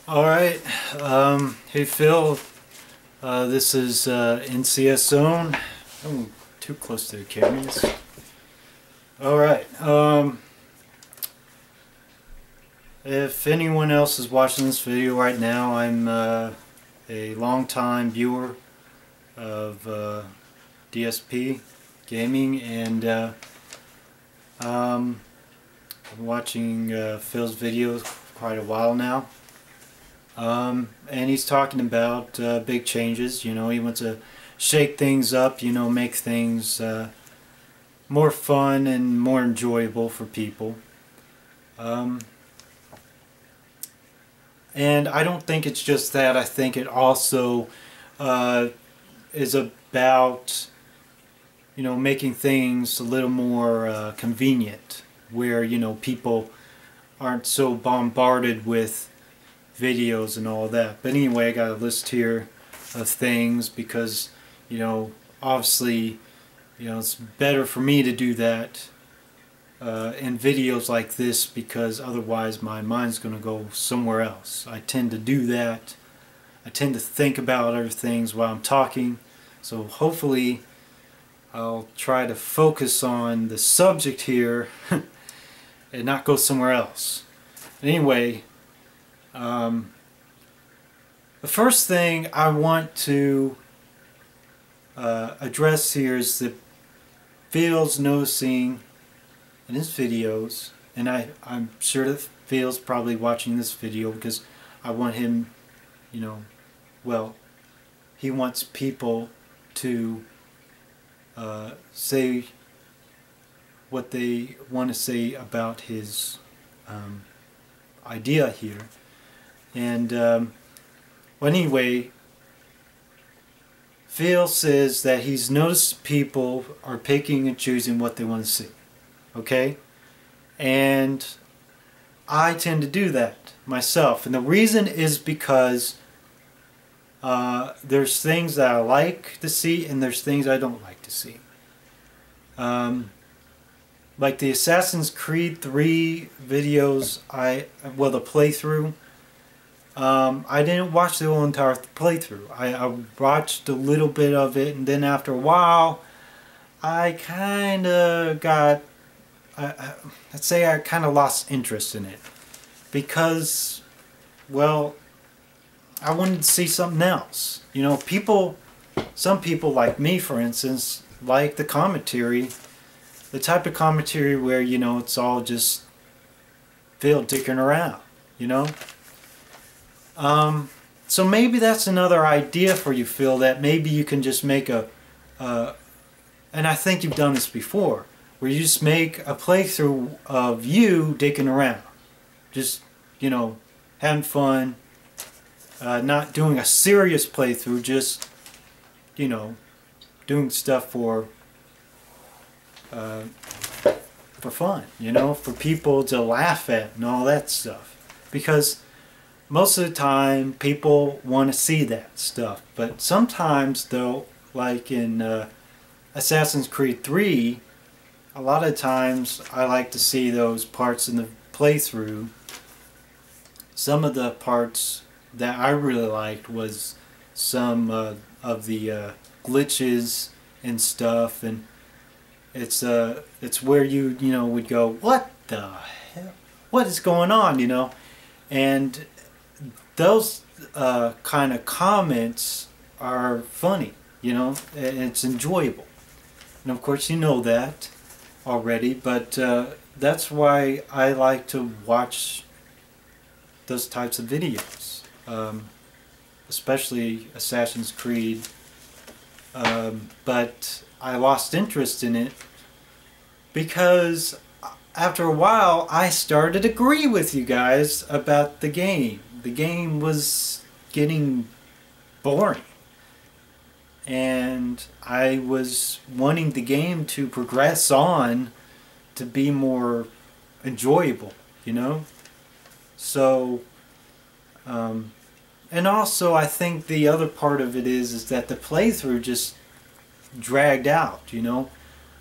Alright, hey Phil, this is NCS Zone. Oh, too close to the cameras. Alright, if anyone else is watching this video right now, I'm a long-time viewer of DSP Gaming, and I've been watching Phil's videos for quite a while now. And he's talking about big changes. You know, he wants to shake things up, you know, make things more fun and more enjoyable for people. And I don't think it's just that. I think it also is about, you know, making things a little more convenient, where, you know, people aren't so bombarded with videos and all that. But anyway, I got a list here of things because, you know, obviously, you know, it's better for me to do that in videos like this, because otherwise my mind's going to go somewhere else. I tend to do that. I tend to think about other things while I'm talking. So hopefully I'll try to focus on the subject here and not go somewhere else. Anyway, the first thing I want to address here is that Phil's noticing in his videos, and I'm sure that Phil's probably watching this video because I want him, you know, well, he wants people to say what they want to say about his idea here. And well, anyway, Phil says that he's noticed people are picking and choosing what they want to see. Okay? And I tend to do that myself. And the reason is because there's things that I like to see and there's things I don't like to see. Like the Assassin's Creed 3 videos, well, the playthrough, I didn't watch the whole entire playthrough. I watched a little bit of it, and then after a while, I kind of got, let's say I kind of lost interest in it. Because, well, I wanted to see something else. You know, some people like me, for instance, like the commentary, the type of commentary where, you know, it's all just Phil dicking around, you know? So maybe that's another idea for you, Phil, that maybe you can just make and I think you've done this before, where you just make a playthrough of you dicking around. Just, you know, having fun, not doing a serious playthrough, just, you know, doing stuff for fun, you know, for people to laugh at and all that stuff. Because most of the time people want to see that stuff. But sometimes, though, like in Assassin's Creed 3, a lot of times I like to see those parts in the playthrough. Some of the parts that I really liked was some of the glitches and stuff, and it's where you know, would go, what the hell, what is going on, you know? And those kind of comments are funny, you know, and it's enjoyable. And of course you know that already, but that's why I like to watch those types of videos, especially Assassin's Creed. But I lost interest in it because after a while I started to agree with you guys about the game. The game was getting boring, and I was wanting the game to progress on to be more enjoyable, you know? So, and also I think the other part of it is that the playthrough just dragged out, you know?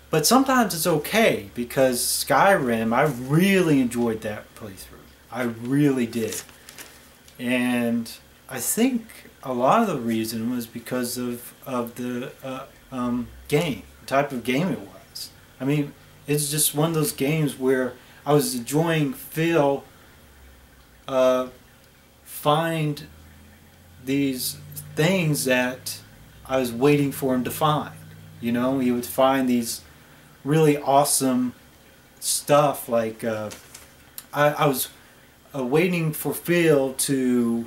But sometimes it's okay, because Skyrim, I really enjoyed that playthrough. I really did. And I think a lot of the reason was because of the game, the type of game it was. I mean, it's just one of those games where I was enjoying Phil find these things that I was waiting for him to find. You know, he would find these really awesome stuff like I was waiting for Phil to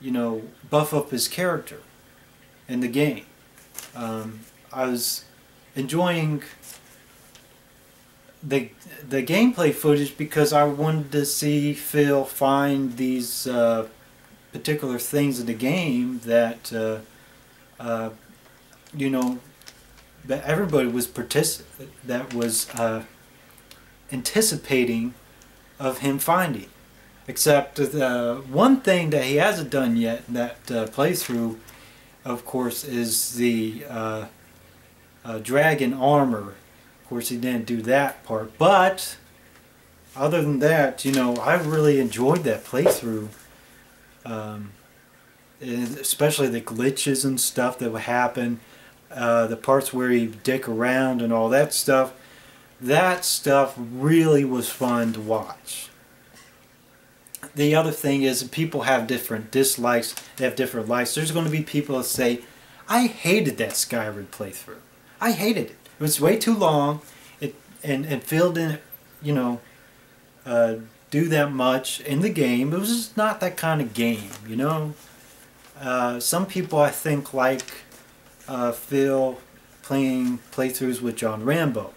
you know, buff up his character in the game. I was enjoying the gameplay footage because I wanted to see Phil find these particular things in the game that you know, that everybody was anticipating of him finding. Except one thing that he hasn't done yet in that playthrough, of course, is the dragon armor. Of course, he didn't do that part. But other than that, you know, I really enjoyed that playthrough. Especially the glitches and stuff that would happen. The parts where he dick around and all that stuff. That stuff really was fun to watch. The other thing is people have different dislikes, they have different likes. There's going to be people that say, I hated that Skyrim playthrough. I hated it. It was way too long. And Phil didn't, you know, do that much in the game. It was just not that kind of game, you know. Some people, I think, like Phil playing playthroughs with John Rambo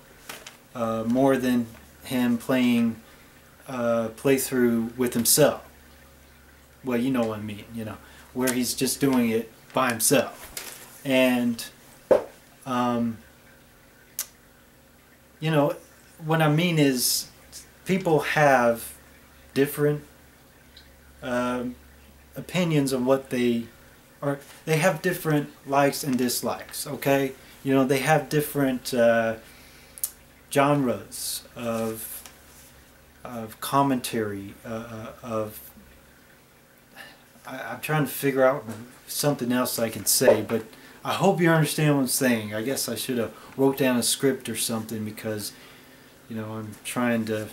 more than him playing playthrough with himself. Well, you know what I mean, you know, where he's just doing it by himself. And you know, what I mean is people have different opinions on what they have different likes and dislikes, okay? You know, they have different genres of commentary, I'm trying to figure out something else I can say, but I hope you understand what I'm saying. I guess I should have wrote down a script or something because, you know, I'm trying to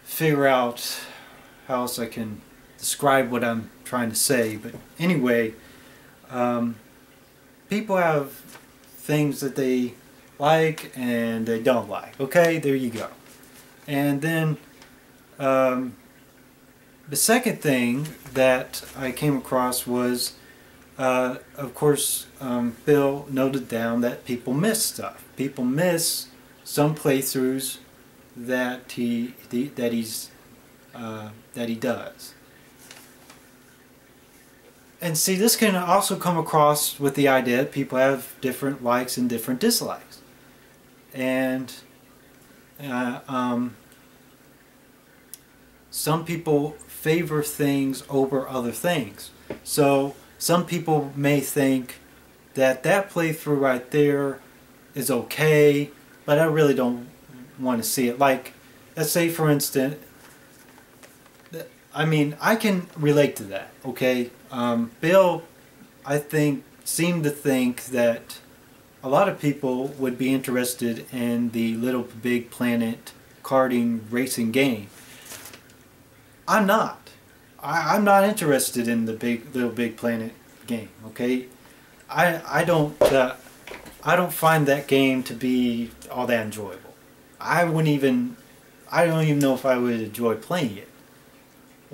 figure out how else I can describe what I'm trying to say. But anyway, people have things that they like and they don't like. Okay, there you go. And then the second thing that I came across was, of course, Bill noted down that people miss stuff. People miss some playthroughs that he does. And see, this can also come across with the idea that people have different likes and different dislikes. And some people favor things over other things. So some people may think that that playthrough right there is okay, but I really don't want to see it. Like, let's say for instance, I mean, I can relate to that, okay? Bill, I think, seemed to think that a lot of people would be interested in the Little Big Planet karting racing game. I'm not. I'm not interested in the Little Big Planet game, okay? I don't find that game to be all that enjoyable. I don't even know if I would enjoy playing it.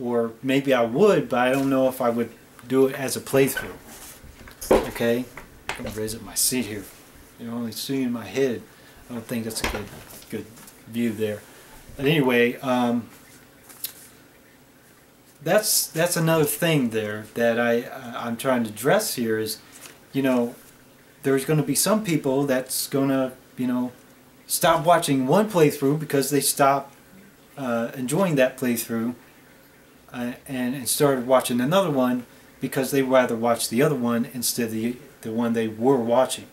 Or maybe I would, but I don't know if I would do it as a playthrough. Okay? I'm going to raise up my seat here. You're only seeing my head. I don't think that's a good view there. But anyway, that's another thing there that I'm trying to address here is, you know, there's going to be some people that's going to, you know, stop watching one playthrough because they stop enjoying that playthrough and started watching another one because they rather watch the other one instead of the one they were watching.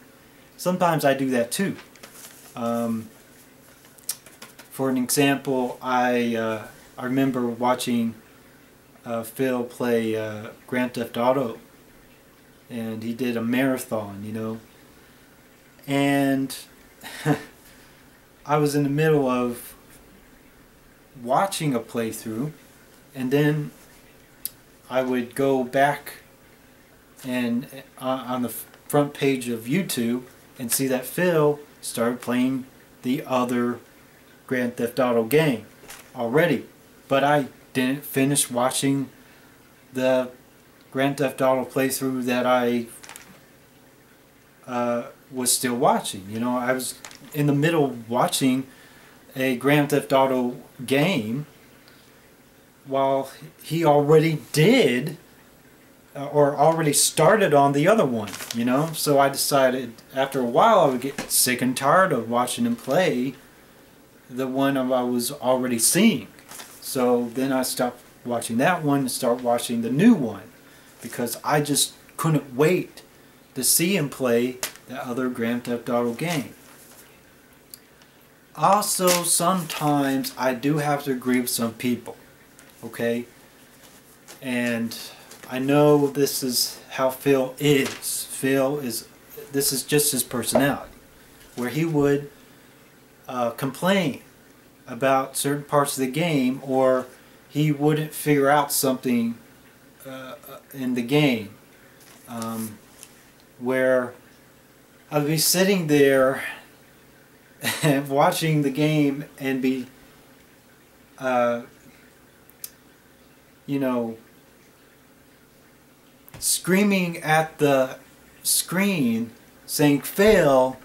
Sometimes I do that too. For an example, I I remember watching Phil play Grand Theft Auto, and he did a marathon, you know, and I was in the middle of watching a playthrough, and then I would go back and on the front page of YouTube and see that Phil started playing the other Grand Theft Auto game already, but I didn't finish watching the Grand Theft Auto playthrough that I was still watching. You know, I was in the middle watching a Grand Theft Auto game while he already did or already started on the other one, you know. So I decided after a while I would get sick and tired of watching him play the one I was already seeing. So then I stopped watching that one and start watching the new one, because I just couldn't wait to see him play the other Grand Theft Auto game. Also, sometimes I do have to agree with some people, okay? And I know this is how Phil is. This is just his personality, where he would complain about certain parts of the game, or he wouldn't figure out something in the game, where I'd be sitting there and watching the game and be you know, screaming at the screen saying fail,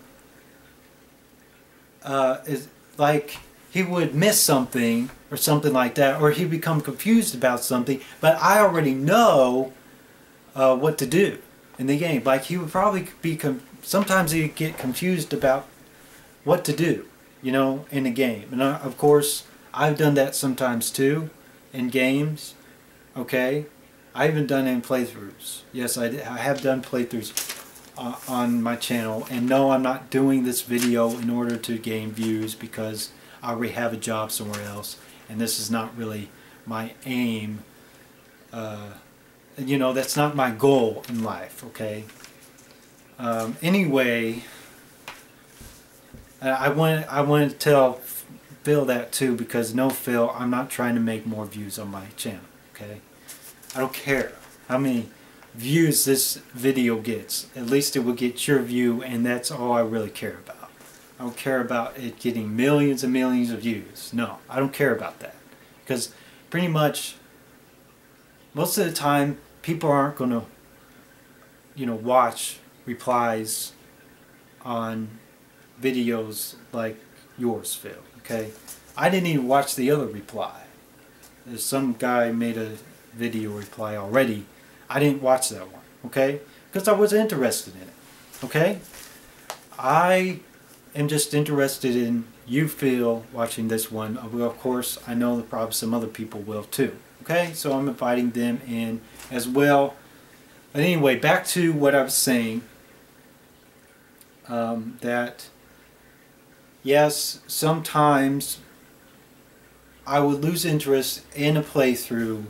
is like he would miss something or something like that, or he'd become confused about something, but I already know what to do in the game. Like he would probably be sometimes he'd get confused about what to do, you know, in the game. And of course I've done that sometimes too in games, okay? I haven't done any playthroughs. Yes, I have done playthroughs on my channel, and no, I'm not doing this video in order to gain views, because I already have a job somewhere else, and this is not really my aim. You know, that's not my goal in life, okay? Anyway, I want to tell Phil that too, because no, Phil, I'm not trying to make more views on my channel, okay? I don't care how many views this video gets. At least it will get your view, and that's all I really care about. I don't care about it getting millions and millions of views. No, I don't care about that, because pretty much most of the time people aren't going to, you know, watch replies on videos like yours, Phil, okay? I didn't even watch the other reply. There's some guy made a video reply already. I didn't watch that one, okay? Because I wasn't interested in it, okay? I am just interested in you, Phil, watching this one. Well, of course, I know that probably some other people will too, okay? So I'm inviting them in as well. But anyway, back to what I was saying, that yes, sometimes I would lose interest in a playthrough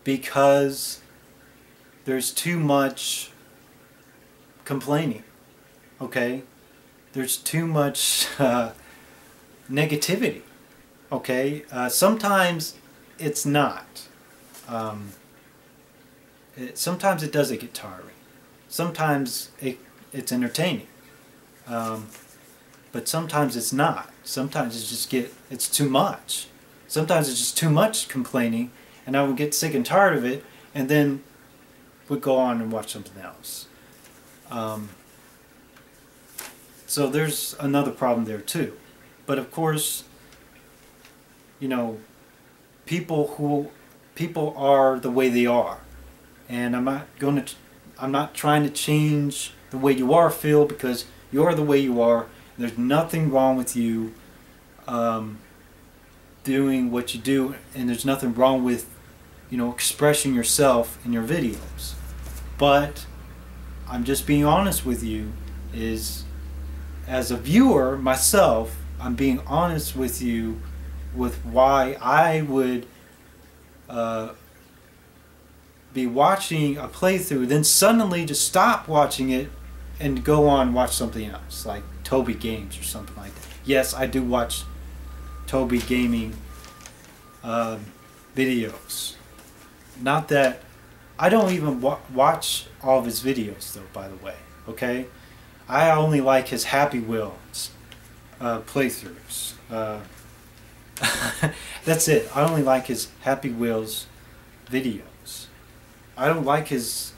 because there's too much complaining, okay? There's too much negativity, okay? Sometimes it's not. Sometimes it doesn't get tiring. Sometimes it's entertaining. But sometimes it's not. Sometimes it's too much. Sometimes it's just too much complaining, and I would get sick and tired of it, and then would go on and watch something else. So there's another problem there too. But of course, you know, people are the way they are, and I'm not trying to change the way you are, Phil, because you are the way you are. There's nothing wrong with you doing what you do, and there's nothing wrong with, you know, expressing yourself in your videos. But I'm just being honest with you, is as a viewer myself, I'm being honest with you with why I would be watching a playthrough, then suddenly just stop watching it and go on and watch something else, like Toby Games or something like that. Yes, I do watch Toby Gaming videos. Not that I don't even watch all of his videos though, by the way. Okay, I only like his Happy Wheels playthroughs. That's it. I only like his Happy Wheels videos. I don't watch his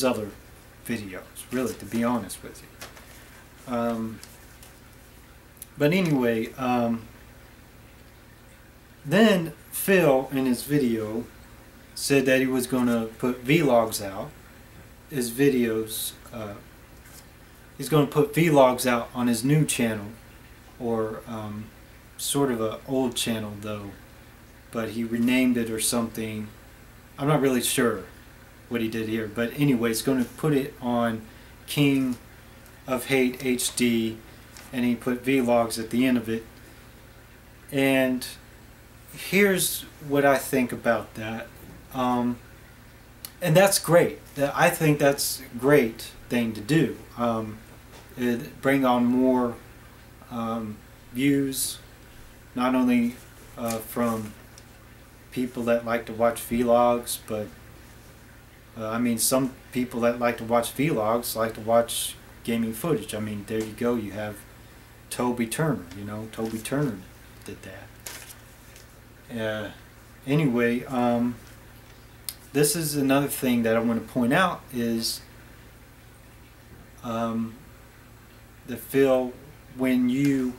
other videos, really, to be honest with you. But anyway, then Phil in his video said that he was going to put vlogs out. His videos, he's going to put vlogs out on his new channel, or sort of an old channel though, but he renamed it or something. I'm not really sure what he did here, but anyway, he's going to put it on King of Hate HD, and he put vlogs at the end of it. And here's what I think about that. And that's great. I think that's a great thing to do. It bring on more views, not only from people that like to watch vlogs, but I mean, some people that like to watch vlogs like to watch gaming footage. I mean, there you go. You have Toby Turner. You know, Toby Turner did that. Anyway, this is another thing that I want to point out is that Phil, when you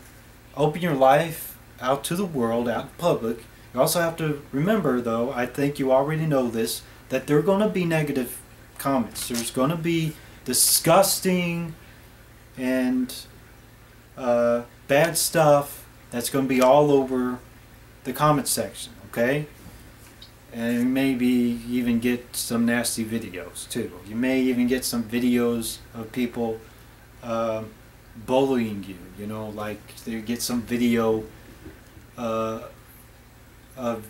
open your life out to the world, out in public, you also have to remember, though, I think you already know this, that there are going to be negative comments. There's going to be disgusting and bad stuff that's going to be all over the comment section, okay? And maybe even get some nasty videos too. You may even get some videos of people bullying you, you know, like you get some video of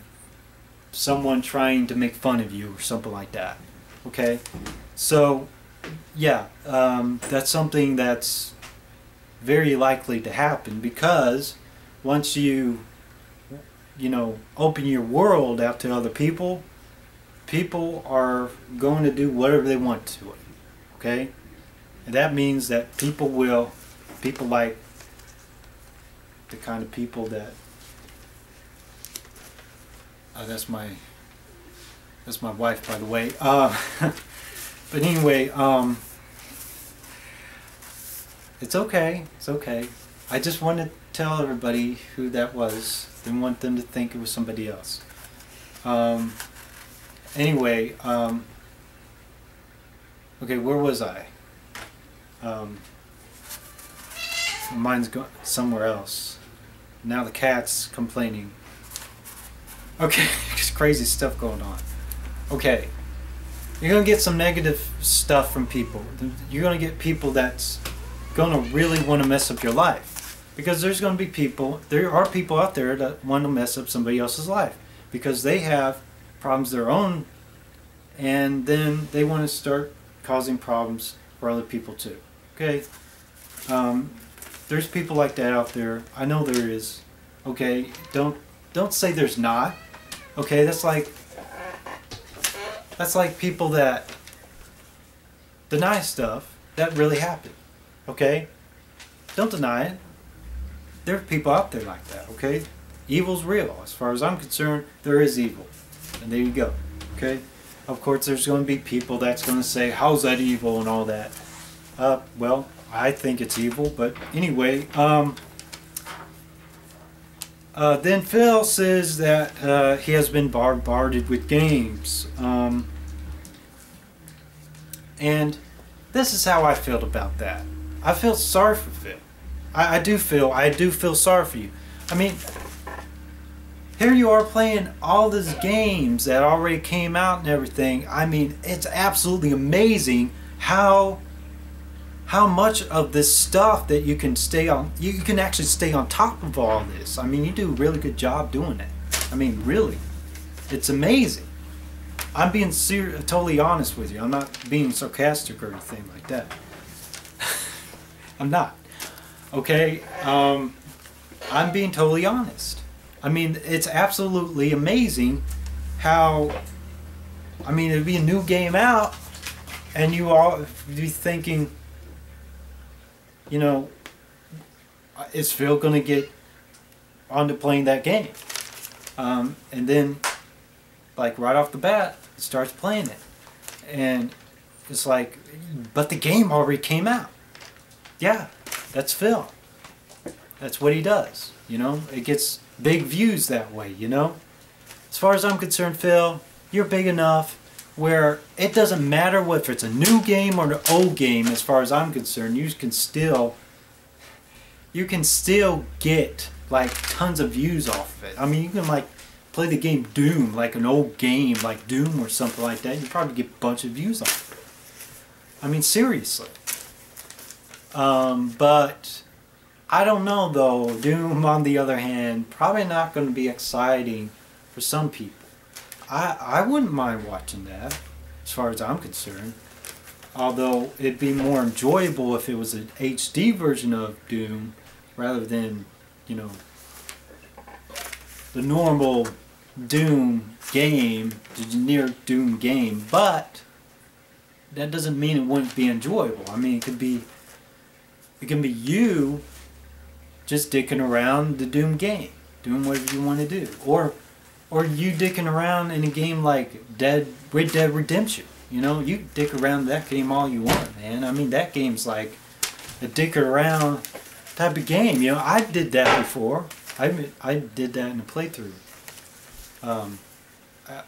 someone trying to make fun of you or something like that. Okay, so yeah, that's something that's very likely to happen, because once you know, open your world out to other people, people are going to do whatever they want to it. Okay, and that means that people like the kind of people that that's my wife, by the way. But anyway, it's okay. It's okay. I just want to tell everybody who that was. Didn't want them to think it was somebody else. Anyway, okay, where was I? Mine's going somewhere else. Now the cat's complaining. Okay, just crazy stuff going on. Okay, you're going to get some negative stuff from people. You're going to get people that's going to really want to mess up your life. Because there are people out there that want to mess up somebody else's life. Because they have problems of their own, and then they want to start causing problems for other people too. Okay? There's people like that out there. I know there is. Okay? Don't say there's not. Okay? That's like people that deny stuff that really happened. Okay? Don't deny it. There are people out there like that, okay? Evil's real. As far as I'm concerned, there is evil. And there you go, okay? Of course, there's going to be people that's going to say, how's that evil and all that? Well, I think it's evil, but anyway, then Phil says that he has been bombarded with games. And this is how I felt about that. I feel sorry for Phil. I do feel sorry for you. I mean, here you are playing all these games that already came out and everything. I mean, it's absolutely amazing how how much of this stuff that you can stay on, you can actually stay on top of all this. I mean, you do a really good job doing it. I mean, really, it's amazing. I'm being totally honest with you. I'm not being sarcastic or anything like that. I'm not. Okay? I'm being totally honest. I mean, it's absolutely amazing how, I mean, it'd be a new game out, and you all be thinking, you know, is Phil going to get onto playing that game? And then, like, right off the bat, he starts playing it. And it's like, but the game already came out. Yeah, that's Phil. That's what he does, you know? It gets big views that way, you know? As far as I'm concerned, Phil, you're big enough where it doesn't matter whether it's a new game or an old game. As far as I'm concerned, you can still get like tons of views off of it. I mean, you can like play the game Doom, like an old game like Doom or something like that. You probably get a bunch of views off it. I mean, seriously. But I don't know though. Doom, on the other hand, probably not going to be exciting for some people. I wouldn't mind watching that, as far as I'm concerned. Although it'd be more enjoyable if it was an HD version of Doom rather than, you know, the normal Doom game, the generic Doom game. But that doesn't mean it wouldn't be enjoyable. I mean, it can be you just dicking around the Doom game, doing whatever you want to do, or you dicking around in a game like Red Dead Redemption. You know, you dick around that game all you want, man. I mean, that game's like a dick around type of game. You know, I did that before. I did that in a playthrough.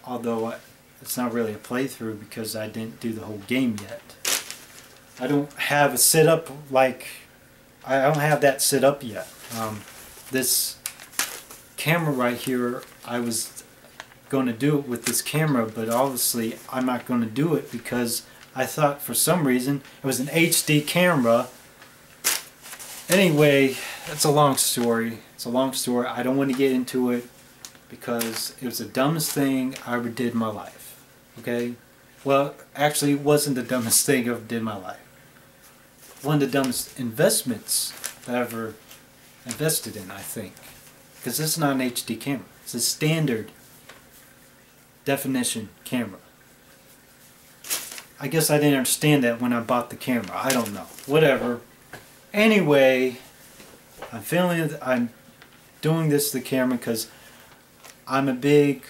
Although it's not really a playthrough because I didn't do the whole game yet. I don't have a setup like, I don't have that set up yet. This camera right here, I was going to do it with this camera, but obviously I'm not going to do it because I thought for some reason it was an HD camera. Anyway, it's a long story. It's a long story. I don't want to get into it because it was the dumbest thing I ever did in my life. Okay? Well, actually, it wasn't the dumbest thing I ever did in my life. One of the dumbest investments that I ever invested in, I think. Because this is not an HD camera. It's a standard definition camera. I guess I didn't understand that when I bought the camera. I don't know. Whatever. Anyway, I'm doing this to the camera because I'm a big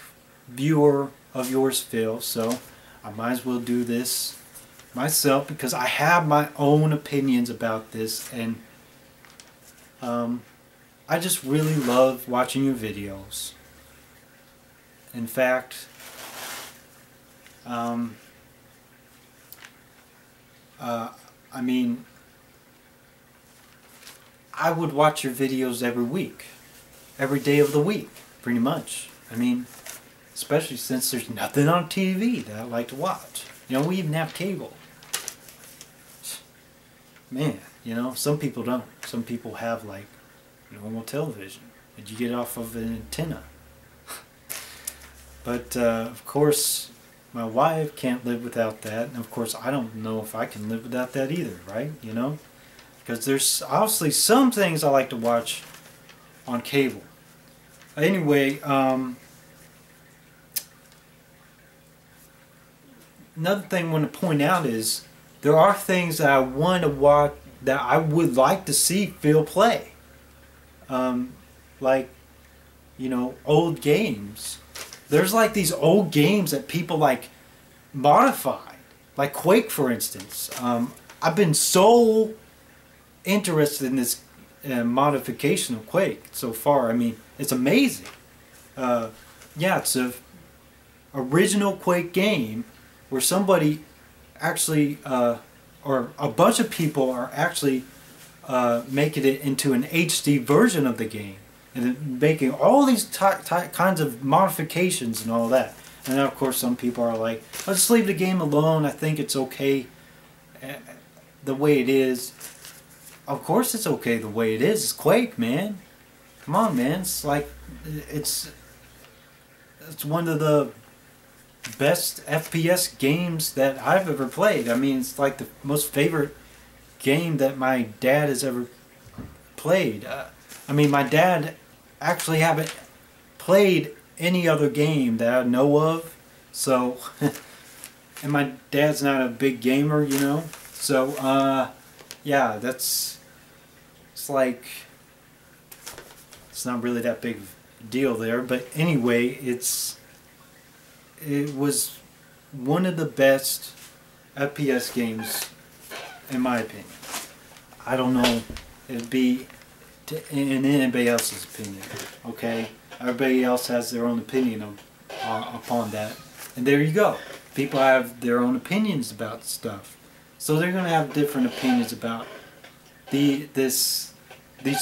viewer of yours, Phil, so I might as well do this myself because I have my own opinions about this, and I just really love watching your videos. In fact, I mean, I would watch your videos every week, every day of the week, pretty much. I mean, especially since there's nothing on TV that I like to watch. You know, we even have cable. Man, you know, some people don't. Some people have like normal television that you get off of an antenna. But of course, my wife can't live without that, and of course I don't know if I can live without that either, right? You know, because there's obviously some things I like to watch on cable. Anyway, another thing I want to point out is there are things that I want to watch that I would like to see Phil play. Like, you know, old games. There's like these old games that people like modified, like Quake, for instance. I've been so interested in this modification of Quake so far. I mean, it's amazing. Yeah, it's a original Quake game where somebody actually, or a bunch of people are actually making it into an HD version of the game, and then making all these kinds of modifications and all that. And then of course some people are like, let's leave the game alone, I think it's okay. the way it is, of course it's okay the way it is. It's Quake, man. Come on, man. It's like, it's one of the best FPS games that I've ever played. I mean, it's like the most favorite game that my dad has ever played. I mean, my dad actually haven't played any other game that I know of. So, and my dad's not a big gamer, you know. So, yeah, it's like, it's not really that big of a deal there. But anyway, it was one of the best FPS games, in my opinion. I don't know if it'd be in anybody else's opinion, okay? Everybody else has their own opinion upon that. And there you go. People have their own opinions about stuff. So they're going to have different opinions about these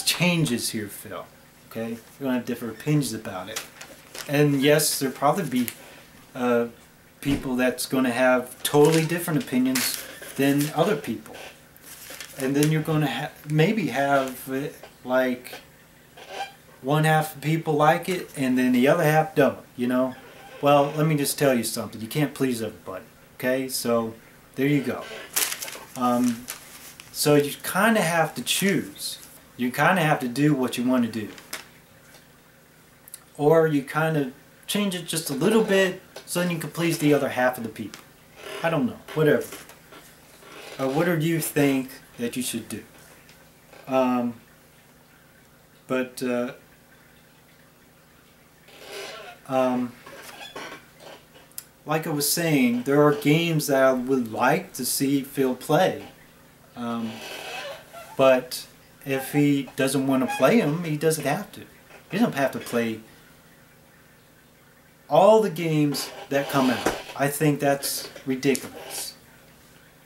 changes here, Phil. Okay? They're going to have different opinions about it. And yes, there'll probably be people that's going to have totally different opinions than other people. And then you're going to maybe have like one half of people like it and then the other half don't, you know. Well, let me just tell you something. You can't please everybody, okay? So there you go. So you kind of have to choose. You kind of have to do what you want to do. Or you kind of change it just a little bit so then you can please the other half of the people. I don't know. Whatever. What do you think that you should do? Like I was saying, there are games that I would like to see Phil play. But if he doesn't want to play them, he doesn't have to. He doesn't have to play all the games that come out. I think that's ridiculous.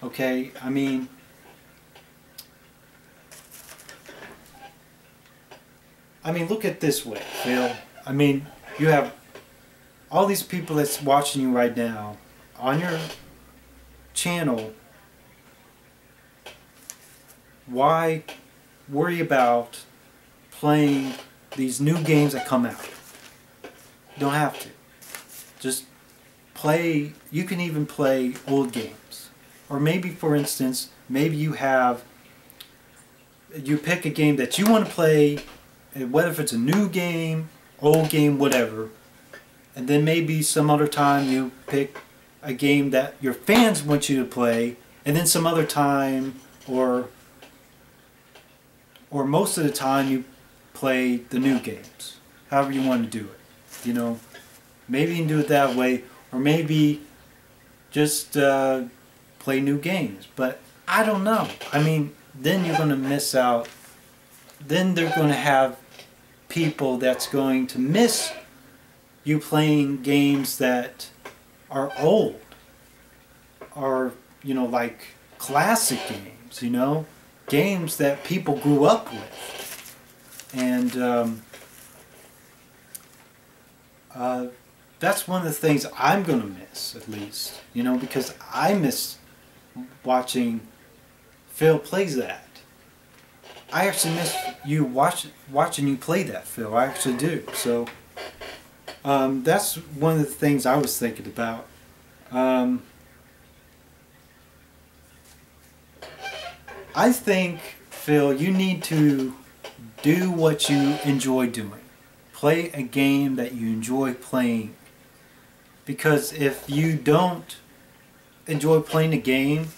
Okay? I mean, look at it this way, Phil. I mean, you have all these people that's watching you right now on your channel. Why worry about playing these new games that come out? You don't have to. Just play. You can even play old games. Or maybe, for instance, maybe you pick a game that you want to play, whether if it's a new game, old game, whatever. And then maybe some other time you pick a game that your fans want you to play, and then some other time, or most of the time, you play the new games. However you want to do it. You know, maybe you can do it that way, or maybe just play new games. But I don't know. I mean, then you're going to miss out. Then they're going to have people that's going to miss you playing games that are old, or, you know, like classic games, you know, games that people grew up with. And that's one of the things I'm going to miss, at least, you know, because I miss watching Phil plays that. I actually miss you watching you play that, Phil. I actually do. So that's one of the things I was thinking about. I think, Phil, you need to do what you enjoy doing. Play a game that you enjoy playing. Because if you don't enjoy playing a game,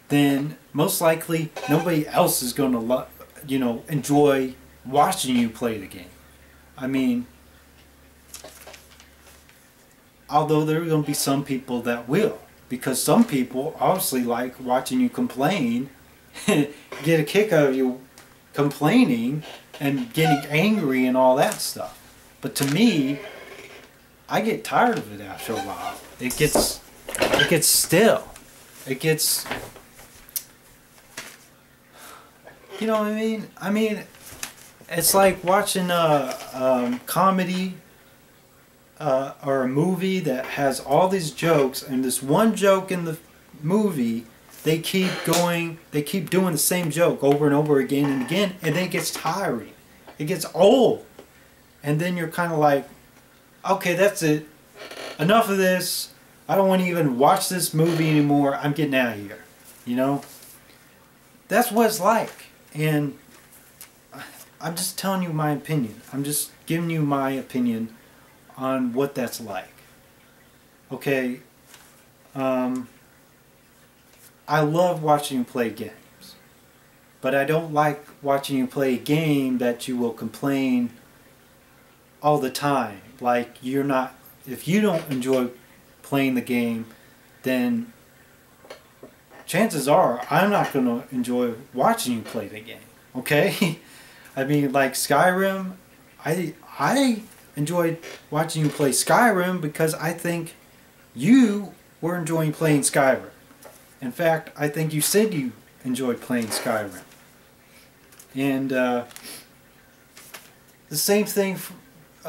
then most likely nobody else is going to, you know, enjoy watching you play the game. I mean, although there are going to be some people that will, because some people obviously like watching you complain, get a kick out of you complaining and getting angry and all that stuff. But to me, I get tired of it after a while. It gets stale. It gets, you know what I mean? I mean, it's like watching a comedy or a movie that has all these jokes, and this one joke in the movie they keep going, they keep doing the same joke over and over again and again, and then it gets tiring. It gets old. And then you're kind of like, okay, that's it. Enough of this. I don't want to even watch this movie anymore. I'm getting out of here. You know? That's what it's like. And I'm just telling you my opinion. I'm just giving you my opinion on what that's like. Okay? I love watching you play games. But I don't like watching you play a game that you will complain all the time. Like, you're not, if you don't enjoy playing the game, then chances are I'm not going to enjoy watching you play the game. Okay? I mean, like Skyrim, I enjoyed watching you play Skyrim because I think you were enjoying playing Skyrim. In fact, I think you said you enjoyed playing Skyrim. And the same thing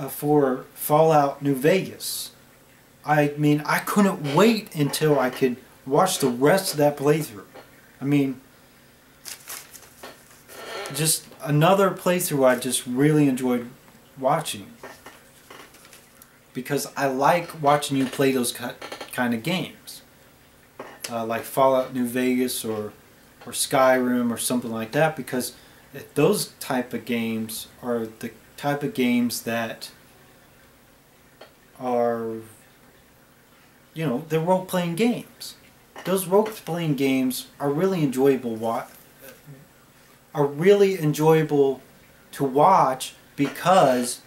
for Fallout New Vegas. I mean, I couldn't wait until I could watch the rest of that playthrough. I mean, just another playthrough I just really enjoyed watching. Because I like watching you play those kind of games. Like Fallout New Vegas or Skyrim or something like that. Because those type of games are the type of games that are, you know, they're role-playing games. Those role-playing games are really enjoyable. Are really enjoyable to watch because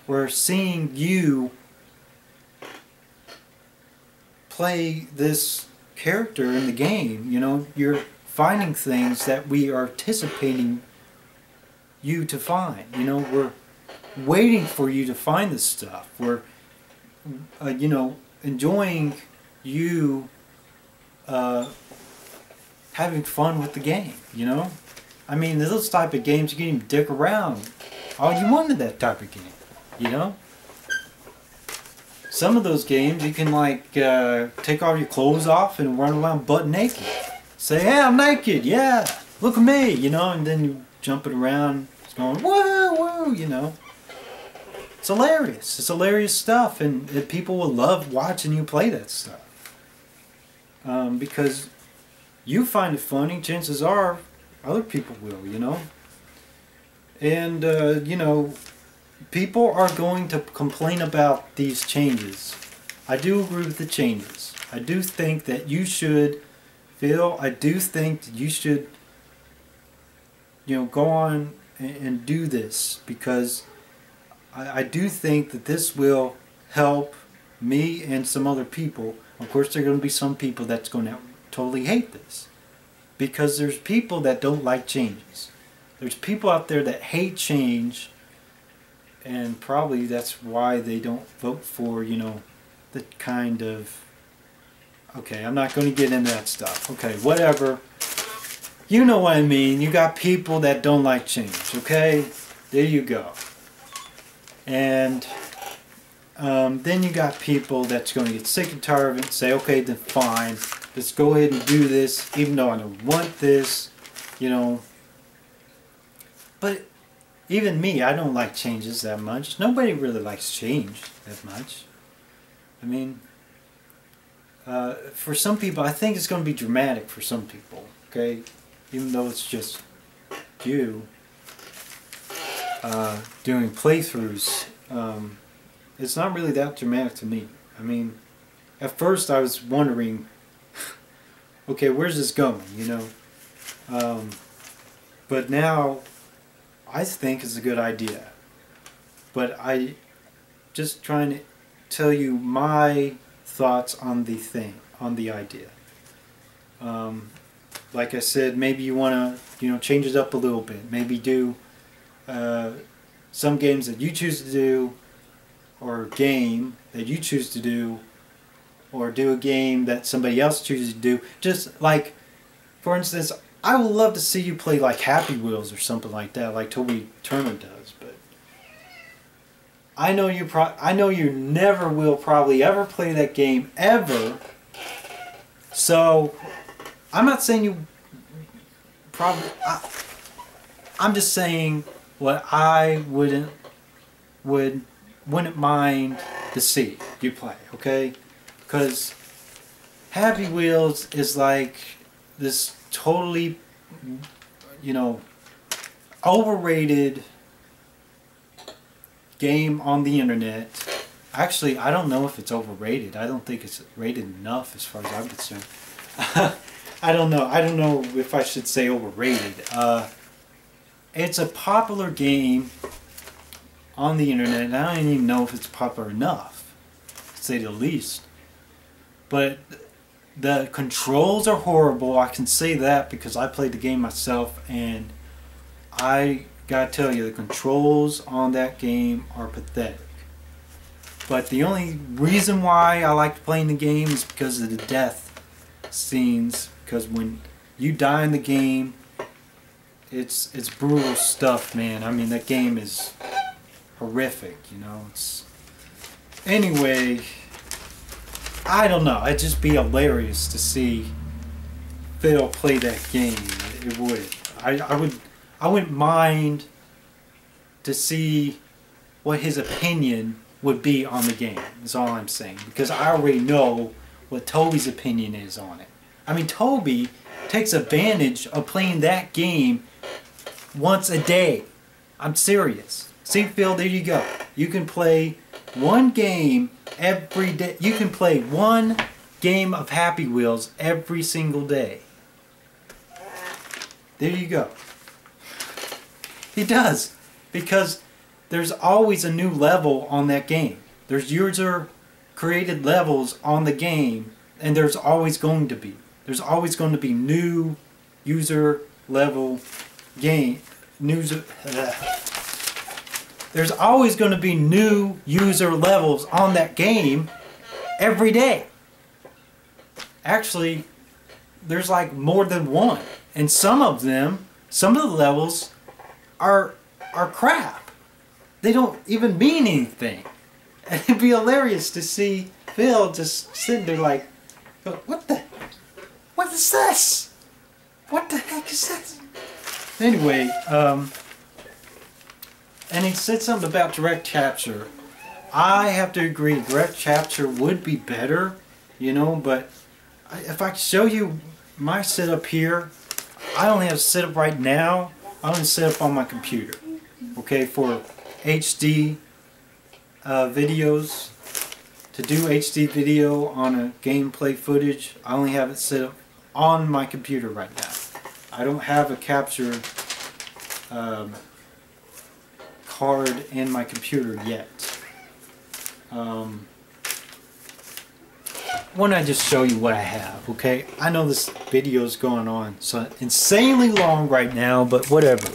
we're seeing you play this character in the game. You know, you're finding things that we are anticipating you to find. You know, we're waiting for you to find this stuff. We're, you know, enjoying you having fun with the game, you know? I mean, those type of games you can even dick around. Oh, you wanted that type of game, you know? Some of those games you can like take all your clothes off and run around butt naked. Say, hey, I'm naked, yeah, look at me, you know? And then you jumping around, it's going, whoa, whoa, you know? It's hilarious. It's hilarious stuff, and people will love watching you play that stuff. Because you find it funny, chances are other people will, you know. And, you know, people are going to complain about these changes. I do agree with the changes. I do think that you should, Phil, I do think that you should, you know, go on and do this, because I do think that this will help me and some other people. Of course, there are going to be some people that's going to totally hate this, because there's people that don't like changes. There's people out there that hate change, and probably that's why they don't vote for, you know, the kind of... Okay, I'm not going to get into that stuff. Okay, whatever. You know what I mean. You got people that don't like change, okay? There you go. And then you got people that's going to get sick and tired of it and say, okay, then fine, let's go ahead and do this, even though I don't want this, you know. But even me, I don't like changes that much. Nobody really likes change that much. I mean, for some people, I think it's going to be dramatic for some people, okay? Even though it's just you doing playthroughs. It's not really that dramatic to me. I mean, at first I was wondering, okay, where's this going, you know? But now I think it's a good idea. But I just trying to tell you my thoughts on the thing, on the idea. Like I said, maybe you want to, you know, change it up a little bit. Maybe do some games that you choose to do, or a game that you choose to do, or do a game that somebody else chooses to do. Just like, for instance, I would love to see you play like Happy Wheels or something like that, like Toby Turner does. But I know you never will probably ever play that game ever. So I'm not saying you probably. I'm just saying what I wouldn't mind to see you play. Okay, because Happy Wheels is like this totally, you know, overrated game on the internet. Actually, I don't know if it's overrated. I don't think it's rated enough as far as I'm concerned. I don't know. I don't know if I should say overrated. It's a popular game on the internet, and I don't even know if it's popular enough, to say the least. But the controls are horrible. I can say that because I played the game myself, and I gotta tell you, the controls on that game are pathetic. But the only reason why I liked playing the game is because of the death scenes. Because when you die in the game, it's brutal stuff, man. I mean, that game is horrific, you know. Anyway, I don't know. It'd just be hilarious to see Phil play that game. It would. I wouldn't mind to see what his opinion would be on the game, is all I'm saying. Because I already know what Toby's opinion is on it. I mean, Toby takes advantage of playing that game once a day. I'm serious. See, Phil, there you go. You can play one game every day. You can play one game of Happy Wheels every single day. There you go. He does. Because there's always a new level on that game. There's user created levels on the game, and there's always going to be. There's always going to be new user level game. There's always going to be new user levels on that game every day. Actually, there's like more than one. And some of the levels are crap. They don't even mean anything. And it'd be hilarious to see Phil just sitting there like, what is this? What the heck is this? Anyway, and he said something about direct capture. I have to agree, direct capture would be better, you know, but if I show you my setup here, I only have a setup right now. I only set up on my computer, okay, for HD videos. To do HD video on a gameplay footage, I only have it set up on my computer right now. I don't have a capture card in my computer yet. Why don't I just show you what I have, okay? I know this video is going on so insanely long right now, but whatever.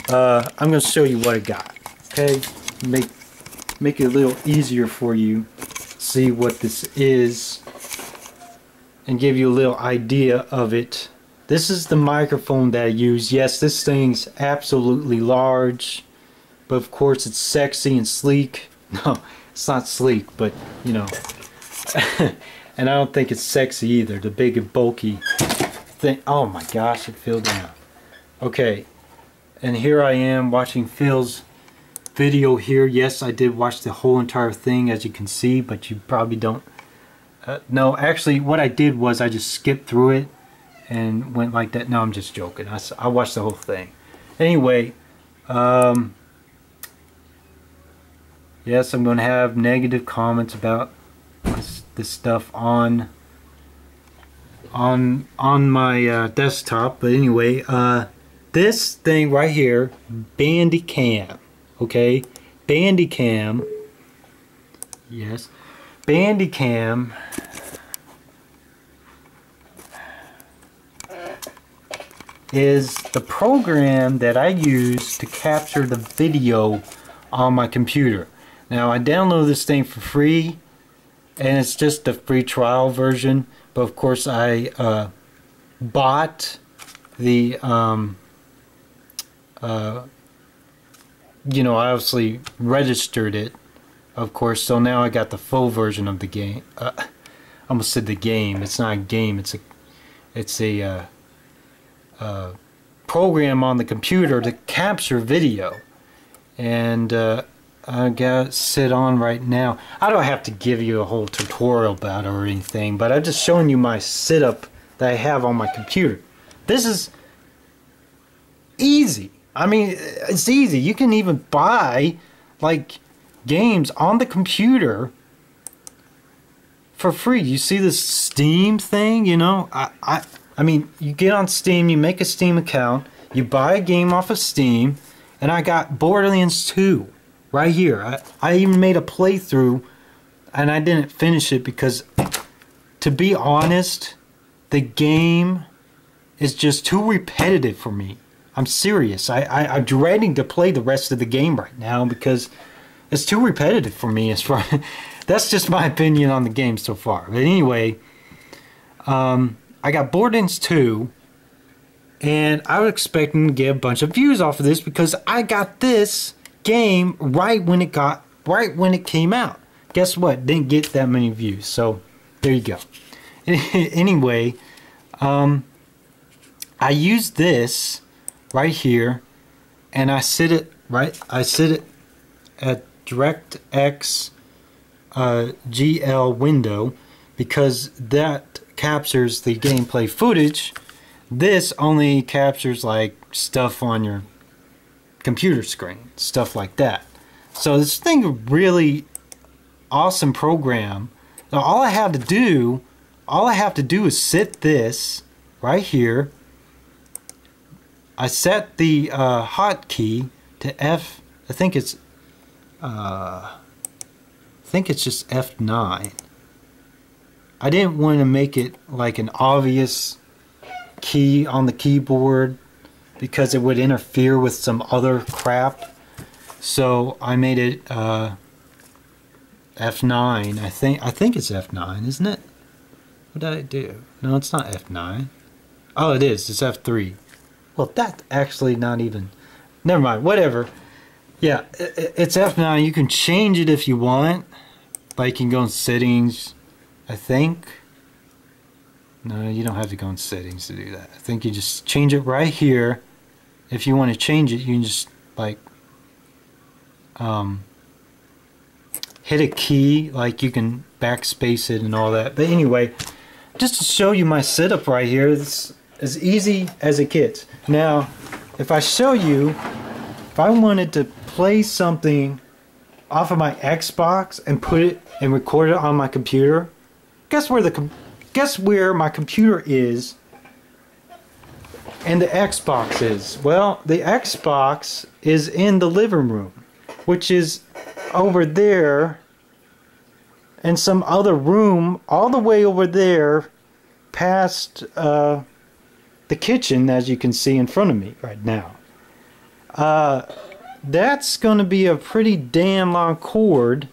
I'm going to show you what I got, okay? Make it a little easier for you. See what this is and give you a little idea of it. This is the microphone that I use. Yes, this thing's absolutely large, but of course it's sexy and sleek. No, it's not sleek, but you know. And I don't think it's sexy either, the big and bulky thing. Oh my gosh, it fell down. Okay, and here I am watching Phil's video here. Yes, I did watch the whole entire thing, as you can see, but you probably don't. No, actually what I did was I just skipped through it and went like that. No, I'm just joking. I watched the whole thing. Anyway, yes, I'm going to have negative comments about this stuff on my desktop, but anyway, this thing right here, Bandicam, okay, Bandicam, yes, Bandicam is the program that I use to capture the video on my computer. Now I downloaded this thing for free, and it's just the free trial version, but of course I bought the you know, I obviously registered it, of course, so now I got the full version of the game. I almost said the game. It's not a game, it's It's a program on the computer to capture video. And I got it sit on right now. I don't have to give you a whole tutorial about it or anything, but I'm just showing you my setup that I have on my computer. This is easy. I mean, it's easy. You can even buy like games on the computer for free. You see this Steam thing, you know? I mean, you get on Steam, you make a Steam account, you buy a game off of Steam, and I got Borderlands 2 right here. I even made a playthrough, and I didn't finish it because, to be honest, the game is just too repetitive for me. I'm serious. I'm dreading to play the rest of the game right now because it's too repetitive for me. As far that's just my opinion on the game so far. But anyway, I got Borderlands 2, and I was expecting to get a bunch of views off of this because I got this game right when it came out. Guess what? Didn't get that many views. So there you go. Anyway, I used this right here, and I sit it at DirectX GL window because that captures the gameplay footage. This only captures like stuff on your computer screen, stuff like that. So this thing is a really awesome program. Now all I have to do is set this right here. I set the hotkey to F. I think it's just F9. I didn't want to make it like an obvious key on the keyboard because it would interfere with some other crap. So I made it F9. I think it's F9, isn't it? What did I do? No, it's not F9. Oh, it is. It's F3. Well, that's actually not even... Never mind. Whatever. Yeah, it's F9. You can change it if you want. Like, you can go in settings, I think. No, you don't have to go in settings to do that. I think you just change it right here. If you want to change it, you can just, like, hit a key. Like, you can backspace it and all that. But anyway, just to show you my setup right here, it's as easy as it gets. Now, if I show you, if I wanted to play something off of my Xbox and put it and record it on my computer, guess where my computer is and the Xbox is? Well, the Xbox is in the living room, which is over there, and some other room all the way over there past the kitchen, as you can see in front of me right now. That's going to be a pretty damn long cord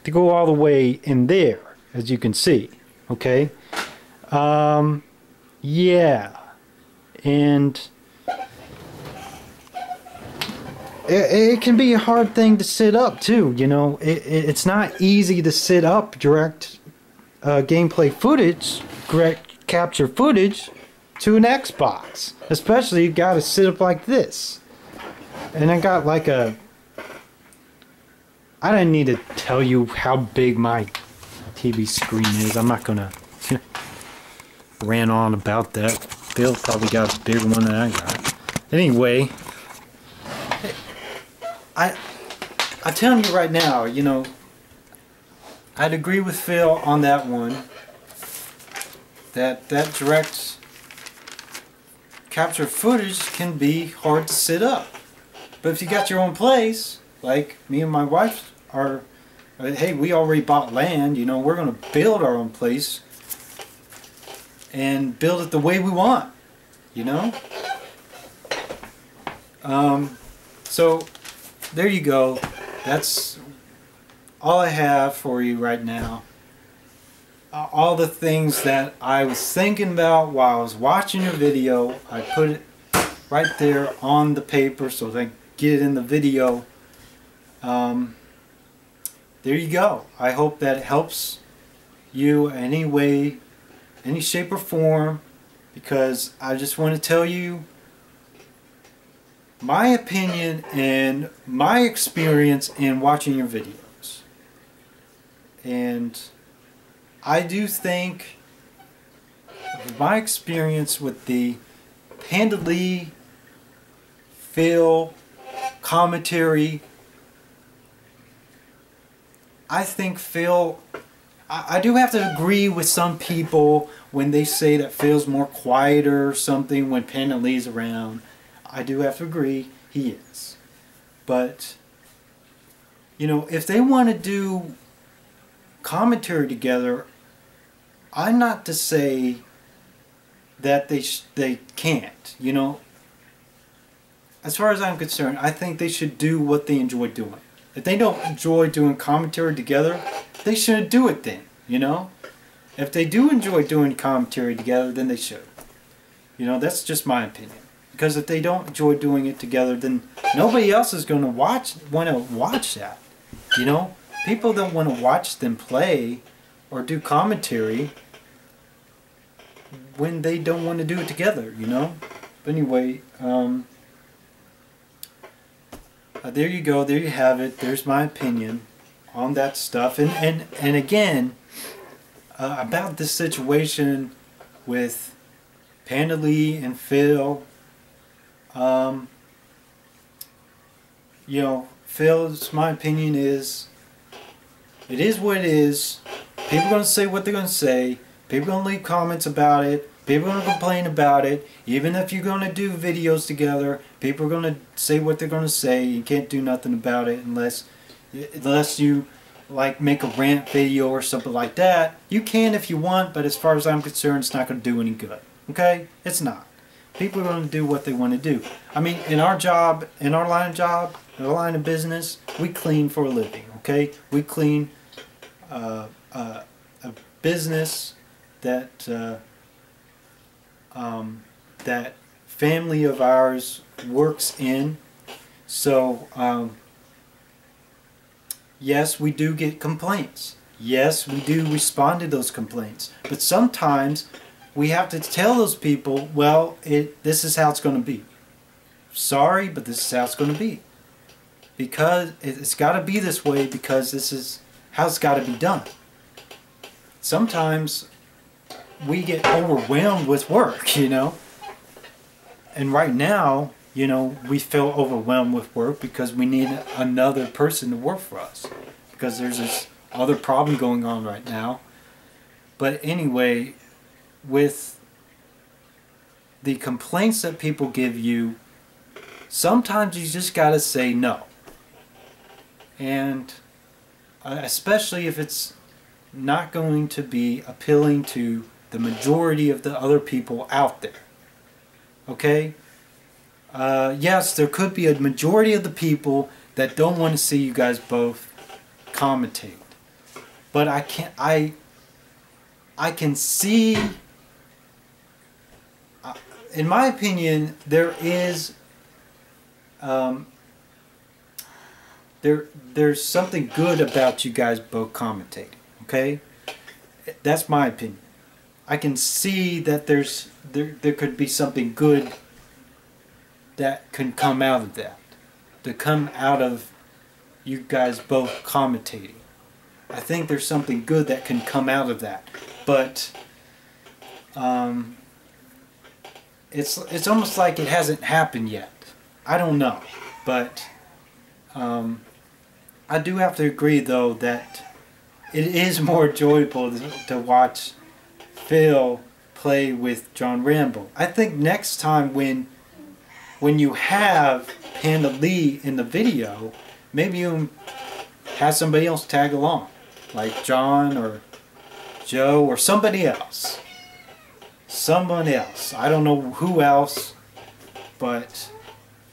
to go all the way in there, as you can see. Okay? Yeah. And it can be a hard thing to set up too, you know. It's not easy to set up direct gameplay footage, direct capture footage to an Xbox. Especially you gotta sit up like this. And I got like a... I don't need to tell you how big my TV screen is. I'm not gonna rant on about that. Bill probably got a bigger one than I got. Anyway, I'm telling you right now, you know, I'd agree with Phil on that one. That direct capture footage can be hard to set up. But if you got your own place, like me and my wife are, hey, we already bought land, you know, we're going to build our own place and build it the way we want, you know? So there you go. That's all I have for you right now. All the things that I was thinking about while I was watching your video, I put it right there on the paper so they get it in the video. There you go. I hope that helps you any way any shape or form, because I just want to tell you my opinion and my experience in watching your videos. And I do think my experience with the Panda Lee, Phil, commentary, I think Phil, I do have to agree with some people when they say that Phil's more quieter or something when Panda Lee's around. I do have to agree, he is. But, you know, if they want to do commentary together, I'm not to say that they can't, you know. As far as I'm concerned, I think they should do what they enjoy doing. If they don't enjoy doing commentary together, they shouldn't do it then, you know. If they do enjoy doing commentary together, then they should. You know, that's just my opinion. Because if they don't enjoy doing it together, then nobody else is going to want to watch that. You know, people don't want to watch them play or do commentary when they don't want to do it together, you know. But anyway, there you go. There you have it. There's my opinion on that stuff. And again, about this situation with Panda Lee and Phil. You know, Phil's, my opinion is, it is what it is. People are going to say what they're going to say. People are going to leave comments about it. People are going to complain about it. Even if you're going to do videos together, people are going to say what they're going to say. You can't do nothing about it unless you like make a rant video or something like that. You can if you want, but as far as I'm concerned, it's not going to do any good. Okay? It's not. People are going to do what they want to do. I mean, in our job, in our line of business, we clean for a living. Okay? We clean a business that that family of ours works in. So yes, we do get complaints. Yes, we do respond to those complaints. But sometimes we have to tell those people, well, this is how it's going to be. Sorry, but this is how it's going to be. Because it's got to be this way, because this is how it's got to be done. Sometimes we get overwhelmed with work, you know. And right now, you know, we feel overwhelmed with work because we need another person to work for us. Because there's this other problem going on right now. But anyway, with the complaints that people give you, sometimes you just got to say no. And especially if it's not going to be appealing to the majority of the other people out there. Okay? Yes, there could be a majority of the people that don't want to see you guys both commentate. But I can see, in my opinion, there is there's something good about you guys both commentating. Okay? That's my opinion. I can see that there could be something good that can come out of that. To come out of you guys both commentating. I think there's something good that can come out of that. But it's almost like it hasn't happened yet. I don't know. But I do have to agree though that it is more enjoyable to watch Phil play with John Rambo. I think next time when you have Panda Lee in the video, maybe you have somebody else tag along, like John or Joe or somebody else. Someone else. I don't know who else, but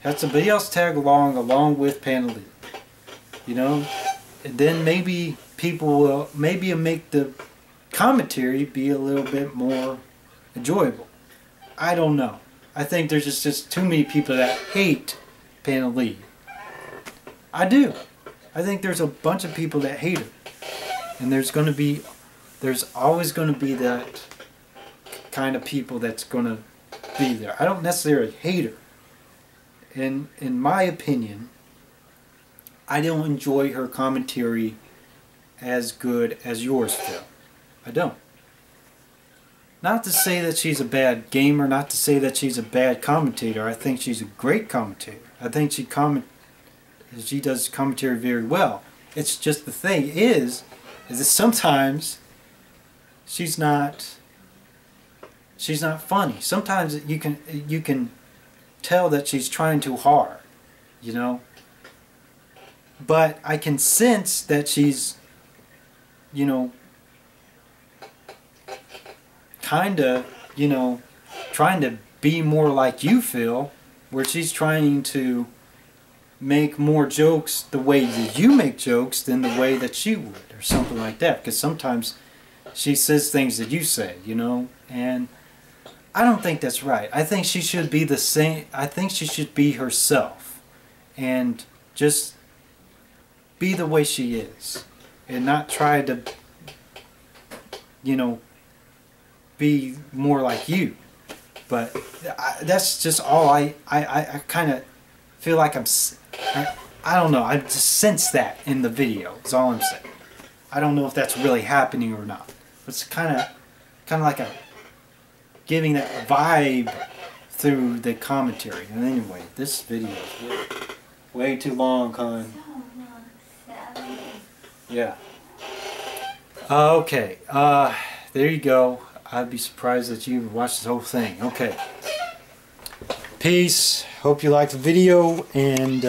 have somebody else tag along with Panda Lee. You know, and then maybe people will make the commentary be a little bit more enjoyable. I don't know. I think there's just too many people that hate Panda Lee. I do. I think there's a bunch of people that hate him. And there's always going to be that kind of people that's going to be there. I don't necessarily hate her. In my opinion, I don't enjoy her commentary as good as yours, Phil. I don't. Not to say that she's a bad gamer, not to say that she's a bad commentator. I think she's a great commentator. I think she does commentary very well. It's just the thing is that sometimes she's not funny. Sometimes you can tell that she's trying too hard, you know. But I can sense that she's, you know, kind of, you know, trying to be more like you, Phil, where she's trying to make more jokes the way that you make jokes than the way that she would, or something like that. Because sometimes she says things that you say, you know, and I don't think that's right. I think she should be the same. I think she should be herself and just be the way she is and not try to, you know, be more like you. But that's just all I kind of feel like I don't know, I just sense that in the video. That's all I'm saying. I don't know if that's really happening or not. It's kind of like a giving that vibe through the commentary. And anyway, this video is way too long, Con. Yeah. Okay. There you go. I'd be surprised that you watched this whole thing. Okay. Peace. Hope you liked the video, and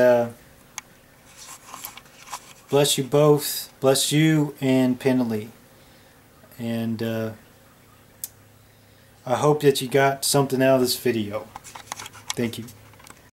bless you both. Bless you and Penley. And I hope that you got something out of this video. Thank you.